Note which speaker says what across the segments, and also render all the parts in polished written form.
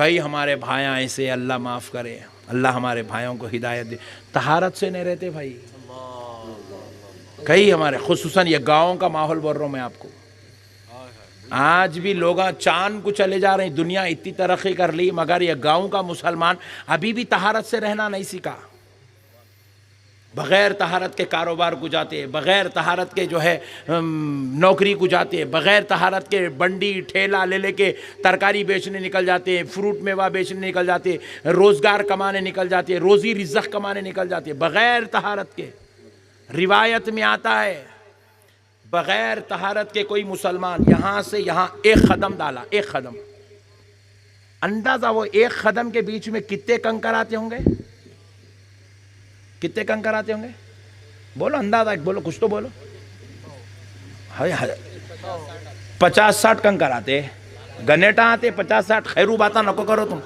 Speaker 1: کئی ہمارے بھائیاں ایسے، اللہ معاف کرے، اللہ ہمارے بھائیوں کو ہدایت دے، طہارت سے نہیں رہتے بھائی. کئی ہمارے، خصوصاً یہ گاؤں کا ماحول بول رہا ہوں میں آپ کو. آج بھی لوگ چاند کو چلے جا رہے ہیں، دنیا اتنی ترقی کر لی، مگر یہ گاؤں کا مسلمان ابھی بھی طہارت سے رہنا نہیں سیکھا. بغیر طہارت کے کاروبار کو جاتے، بغیر طہارت کے جو ہے نوکری کو جاتے، بغیر طہارت کے بنڈی ٹھیلا لے لے کے ترکاری بیچنے نکل جاتے ہیں، فروٹ میوہ بیچنے نکل جاتے، روزگار کمانے نکل جاتے، روزی رزق کمانے نکل جاتے بغیر طہارت کے. روایت میں آتا ہے بغیر طہارت کے کوئی مسلمان یہاں سے یہاں ایک قدم ڈالا، ایک قدم، اندازہ وہ ایک قدم کے بیچ میں کتنے کنکر آتے ہوں گے؟ کتنے کنکر آتے ہوں گے؟ بولو اندازہ، بولو کچھ تو بولو. 50-60 کنکر آتے، گنیٹا آتے 50-60. خیرو باتا نکو کرو تم،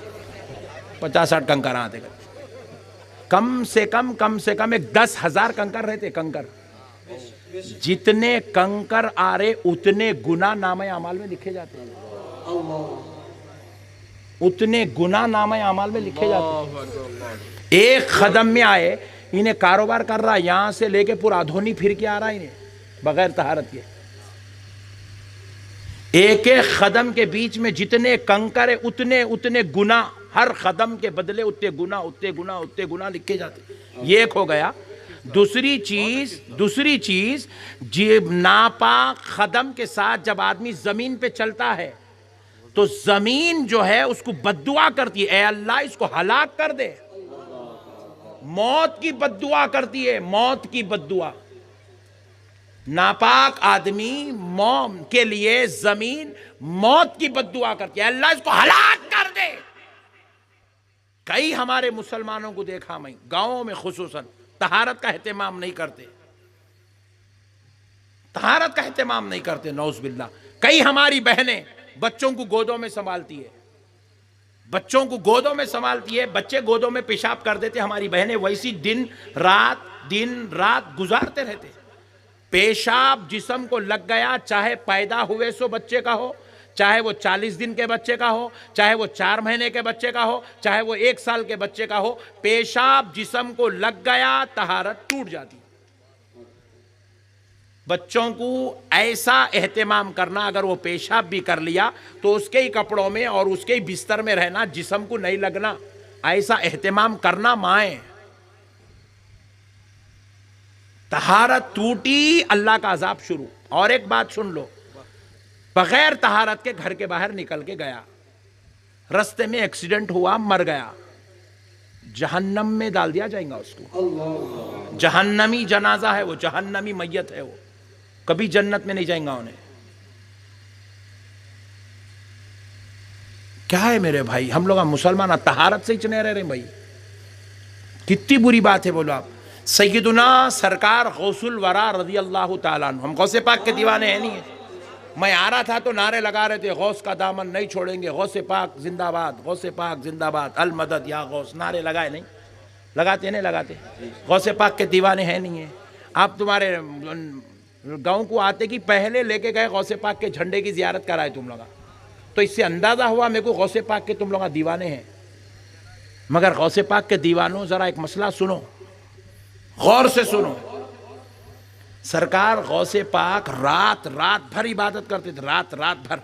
Speaker 1: 50-60 کنکر آتے. کم سے کم ایک 10,000 کنکر رہتے. کنکر جتنے کنکر آ رہے اتنے گناہ نامہ اعمال میں لکھے جاتے ہیں، اتنے گناہ نامہ اعمال میں لکھے جاتے ہیں. ایک قدم میں آئے، انہیں کاروبار کر رہا، یہاں سے لے کے پورا دھونی پھر کے آ رہا انہیں بغیر طہارت کے. ایک ایک قدم کے بیچ میں جتنے کنکر ہے اتنے گناہ، ہر قدم کے بدلے اتنے گناہ لکھے جاتے. یہ ایک ہو گیا. دوسری چیز ناپاک قدم کے ساتھ جب آدمی زمین پہ چلتا ہے تو زمین جو ہے اس کو بددعا کرتی ہے، اے اللہ اس کو ہلاک کر دے. موت کی بددعا کرتی ہے، موت کی بددعا. ناپاک آدمی موت کے لیے زمین موت کی بددعا کرتی ہے، اللہ اس کو ہلاک کر دے. کئی ہمارے مسلمانوں کو دیکھا میں گاؤں میں خصوصاً طہارت کا اہتمام نہیں کرتے، طہارت کا اہتمام نہیں کرتے، نعوذ باللہ. کئی ہماری بہنیں بچوں کو گودوں میں سنبھالتی ہے، بچے گودوں میں پیشاب کر دیتے، ہماری بہنیں ویسی دن رات گزارتے رہتے. پیشاب جسم کو لگ گیا، چاہے پیدا ہوئے سو بچے کا ہو، چاہے وہ 40 دن کے بچے کا ہو، چاہے وہ 4 مہینے کے بچے کا ہو، چاہے وہ 1 سال کے بچے کا ہو، پیشاب جسم کو لگ گیا طہارت ٹوٹ جاتی. بچوں کو ایسا اہتمام کرنا، اگر وہ پیشاب بھی کر لیا تو اس کے ہی کپڑوں میں اور اس کے ہی بستر میں رہنا، جسم کو نہیں لگنا، ایسا اہتمام کرنا مائیں. طہارت ٹوٹی، اللہ کا عذاب شروع. اور ایک بات سن لو، بغیر طہارت کے گھر کے باہر نکل کے گیا، رستے میں ایکسیڈنٹ ہوا، مر گیا، جہنم میں ڈال دیا جائے گا اس کو. جہنمی جنازہ ہے وہ، جہنمی میت ہے وہ، کبھی جنت میں نہیں جائیں گا انہیں. کیا ہے میرے بھائی، ہم لوگ مسلمان طہارت سے ہی چنے رہ رہے ہیں بھائی. کتنی بری بات ہے بولو آپ. سیدنا سرکار غوث الورا رضی اللہ تعالیٰ عنہ، ہم غوث پاک کے دیوانے ہیں نہیں ہیں. میں آ رہا تھا تو نعرے لگا رہے تھے، غوث کا دامن نہیں چھوڑیں گے، غوث پاک زندہ باد، غوث پاک زندہ باد، المدد یا غوث. نعرے لگائے نہیں؟ لگاتے نہیں لگاتے؟ غوث پاک کے دیوانے ہیں نہیں ہیں. آپ تمہارے گاؤں کو آتے کی پہلے لے کے گئے غوث پاک کے جھنڈے کی زیارت کرائے تم لوگا، تو اس سے اندازہ ہوا میرے کو غوث پاک کے تم لوگا دیوانے ہیں. مگر غوث پاک کے دیوانوں ذرا ایک مسئلہ سنو، غور سے سنو. سرکار غوث پاک رات بھر عبادت کرتے تھے، رات بھر.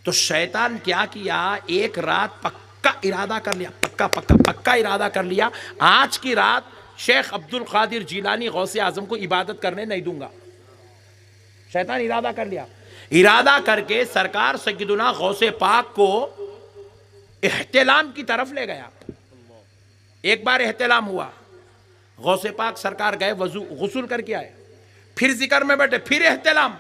Speaker 1: تو شیطان کیا کیا، ایک رات پکا ارادہ کر لیا، پکا ارادہ کر لیا، آج کی رات شیخ عبد القادر جیلانی غوث اعظم کو عبادت کرنے نہیں دوں گا. شیطان ارادہ کر لیا. ارادہ کر کے سرکار سیدنا غوث پاک کو احتلام کی طرف لے گیا. ایک بار احتلام ہوا، غوث پاک سرکار گئے، غسل کر کے آئے، پھر ذکر میں بیٹھے، پھر احتلام،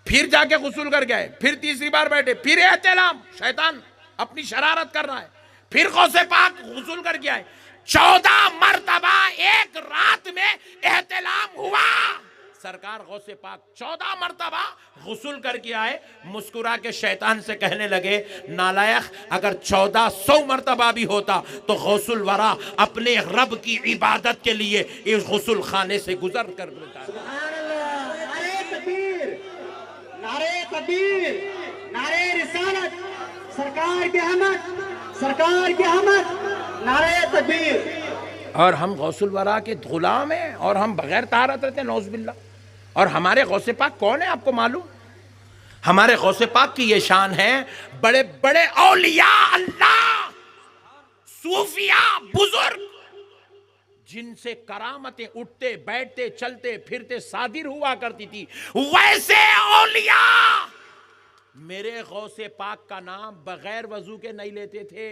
Speaker 1: پھر جا کے غسل کر کے آئے، پھر تیسری بار بیٹھے، پھر احتلام. شیطان اپنی شرارت کر رہا ہے. پھر غوث پاک غسل کر کے آئے. 14 مرتبہ ایک رات میں احتلام ہوا. سرکار غوث پاک 14 مرتبہ غسل کر کے آئے. مسکرا کے شیطان سے کہنے لگے، نالائق، اگر 1400 مرتبہ بھی ہوتا تو غوث الورا اپنے رب کی عبادت کے لیے اس غسل خانے سے گزر کر لیتا.
Speaker 2: سبحان اللہ. نعرہ تکبیر، نعرہ تکبیر، نعرہ رسالت، سرکار کی احمد. سرکار کی آمد، نعرہ تکبیر۔
Speaker 1: اور ہم غوث الورا کے غلام ہیں اور ہم بغیر طہارت رہتے ہیں، نعوذ باللہ۔ اور ہمارے غوث پاک کون ہے آپ کو معلوم؟ ہمارے غوث پاک کی یہ شان ہے، بڑے بڑے اولیاء اللہ، صوفیاء، بزرگ، جن سے کرامتیں اٹھتے بیٹھتے چلتے پھرتے صادر ہوا کرتی تھی، ویسے اولیاء میرے غوث پاک کا نام بغیر وضو کے نہیں لیتے تھے۔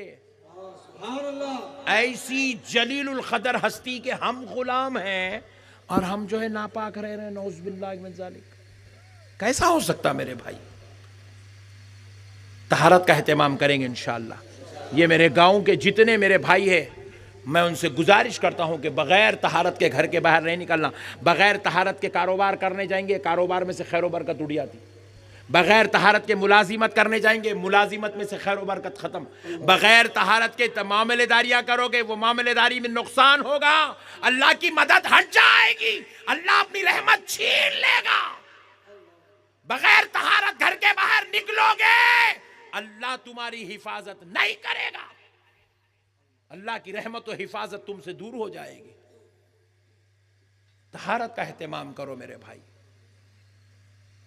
Speaker 1: ایسی جلیل القدر ہستی کے ہم غلام ہیں اور ہم جو ہے ناپاک رہ رہے ہیں، نعوذ باللہ من ذالک۔ کیسا ہو سکتا میرے بھائی؟ طہارت کا اہتمام کریں گے انشاءاللہ۔ یہ میرے گاؤں کے جتنے میرے بھائی ہیں، میں ان سے گزارش کرتا ہوں کہ بغیر طہارت کے گھر کے باہر نہیں نکلنا۔ بغیر طہارت کے کاروبار کرنے جائیں گے، کاروبار میں سے خیر و برکت اڑ جاتی۔ بغیر طہارت کے ملازمت کرنے جائیں گے، ملازمت میں سے خیر و برکت ختم۔ بغیر طہارت کے معاملے داریاں کرو گے، وہ معاملے داری میں نقصان ہوگا، اللہ کی مدد ہٹ جائے گی، اللہ اپنی رحمت چھین لے گا۔ بغیر طہارت گھر کے باہر نکلو گے، اللہ تمہاری حفاظت نہیں کرے گا، اللہ کی رحمت و حفاظت تم سے دور ہو جائے گی۔ طہارت کا اہتمام کرو میرے بھائی،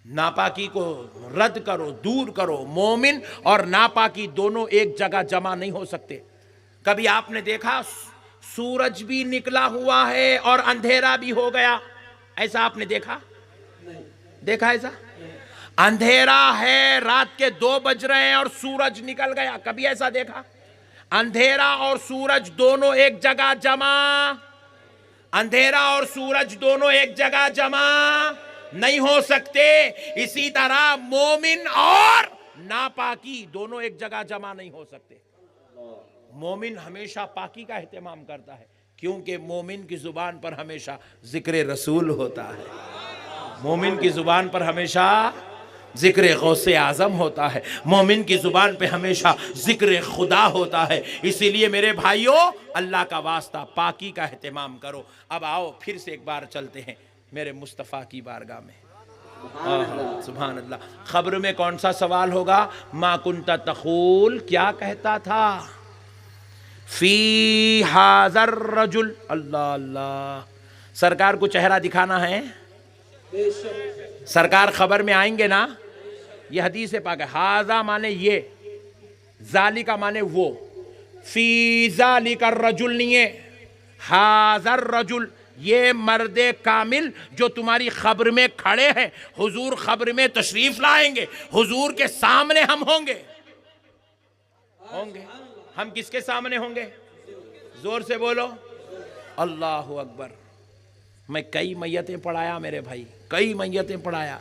Speaker 1: ناپاکی کو رد کرو، دور کرو۔ مومن اور ناپاکی دونوں ایک جگہ جمع نہیں ہو سکتے۔ کبھی آپ نے دیکھا سورج بھی نکلا ہوا ہے اور اندھیرا بھی ہو گیا؟ ایسا آپ نے دیکھا؟ دیکھا ایسا؟ اندھیرا ہے، رات کے 2 بج رہے ہیں اور سورج نکل گیا، کبھی ایسا دیکھا؟ اندھیرا اور سورج دونوں ایک جگہ جمع، اندھیرا اور سورج دونوں ایک جگہ جمع نہیں ہو سکتے۔ اسی طرح مومن اور ناپاکی دونوں ایک جگہ جمع نہیں ہو سکتے۔ مومن ہمیشہ پاکی کا اہتمام کرتا ہے، کیونکہ مومن کی زبان پر ہمیشہ ذکر رسول ہوتا ہے، مومن کی زبان پر ہمیشہ ذکر غوث اعظم ہوتا ہے، مومن کی زبان پہ ہمیشہ ذکر خدا ہوتا ہے۔ اسی لیے میرے بھائیوں، اللہ کا واسطہ پاکی کا اہتمام کرو۔ اب آؤ پھر سے ایک بار چلتے ہیں میرے مصطفیٰ کی بارگاہ میں۔ سبحان اللہ۔ خبر میں کون سا سوال ہوگا؟ ما کنت تقول، کیا کہتا تھا؟ فی ھذا الرجل، اللہ اللہ، سرکار کو چہرہ دکھانا ہے؟ سرکار خبر میں آئیں گے نا؟ یہ حدیث پاک ہے۔ ھذا مانے یہ، ذالک مانے وہ، فی ذالک الرجل نہیں ہے، ھذا الرجل، یہ مرد کامل جو تمہاری خبر میں کھڑے ہیں، حضور خبر میں تشریف لائیں گے، حضور کے سامنے ہم ہوں گے۔ ہم کس کے سامنے ہوں گے؟ زور سے بولو، اللہ اکبر۔ میں کئی میتیں پڑھایا میرے بھائی، کئی میتیں پڑھایا۔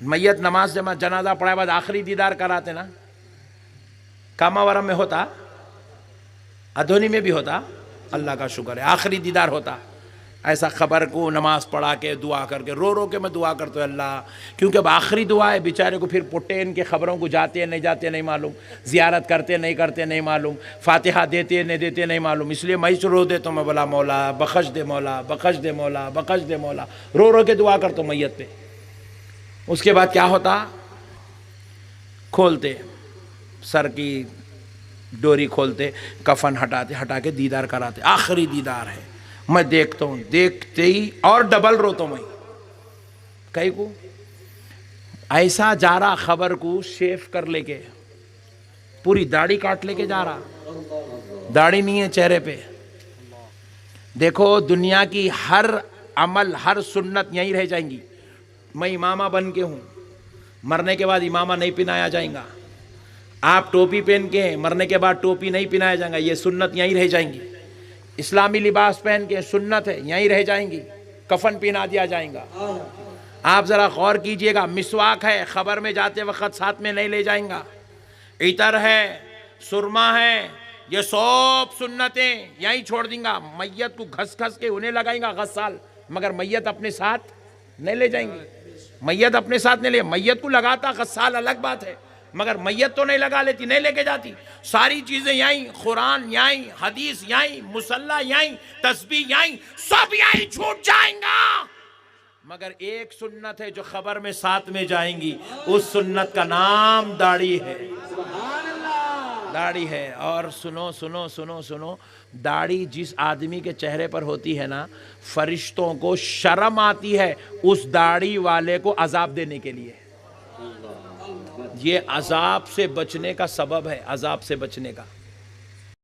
Speaker 1: میت نماز جمع جنازہ پڑھائے بعد آخری دیدار کراتے نا، کاماورم میں ہوتا، ادھونی میں بھی ہوتا، اللہ کا شکر ہے، آخری دیدار ہوتا۔ ایسا خبر کو نماز پڑھا کے دعا کر کے رو رو کے میں دعا کرتا ہوں اللہ، کیونکہ اب آخری دعا ہے، بیچارے کو پھر پٹے ان کے خبروں کو جاتے ہیں نہیں جاتے نہیں معلوم، زیارت کرتے نہیں کرتے نہیں معلوم، فاتحہ دیتے نہیں دیتے نہیں معلوم، اس لیے میں رو دیتا ہوں، میں بولا مولا بخش دے، مولا بخش دے، مولا بخش دے، مولا، رو رو کے دعا کرتا ہوں میت پہ۔ اس کے بعد کیا ہوتا؟ کھولتے سر کی ڈوری، کھولتے کفن ہٹاتے، ہٹا کے دیدار کراتے، آخری دیدار ہے۔ میں دیکھتا ہوں، دیکھتے ہی اور ڈبل روتا ہوں میں، کئی کو ایسا جا رہا خبر کو شیف کر لے کے، پوری داڑھی کاٹ لے کے جا رہا، داڑھی نہیں ہے چہرے پہ۔ دیکھو دنیا کی ہر عمل، ہر سنت یہیں رہ جائیں گی۔ میں امامہ بن کے ہوں، مرنے کے بعد امامہ نہیں پہنایا جائیں گا۔ آپ ٹوپی پہن کے ہیں، مرنے کے بعد ٹوپی نہیں پہنایا جائیں گا، یہ سنت یہیں رہ جائیں گی۔ اسلامی لباس پہن کے سنت ہے، یہیں رہ جائیں گی، کفن پہنا دیا جائیں گا۔ آپ ذرا غور کیجئے گا، مسواک ہے، خبر میں جاتے وقت ساتھ میں نہیں لے جائیں گا، عطر ہے، سرما ہے، یہ سب سنتیں یہیں چھوڑ دیں گا۔ میت کو گھس گھس کے انہیں لگائیں گا غسال، مگر میت اپنے ساتھ نہیں لے جائیں گے، میت اپنے ساتھ نہیں لے، میت کو لگاتا غسال الگ بات ہے، مگر میت تو نہیں لگا لیتی، نہیں لے کے جاتی۔ ساری چیزیں یہیں، قرآن یہیں، حدیث یہیں، مصلی یہیں، تسبیح یہیں، سب یہیں چھوٹ جائیں گا، مگر ایک سنت ہے جو خبر میں ساتھ میں جائیں گی، اس سنت کا نام داڑھی ہے۔ داڑھی ہے. اور سنو سنو سنو سنو, داڑھی جس آدمی کے چہرے پر ہوتی ہے نا, فرشتوں کو شرم آتی ہے اس داڑھی والے کو عذاب دینے کے لیے. یہ عذاب سے بچنے کا سبب ہے, عذاب سے بچنے کا.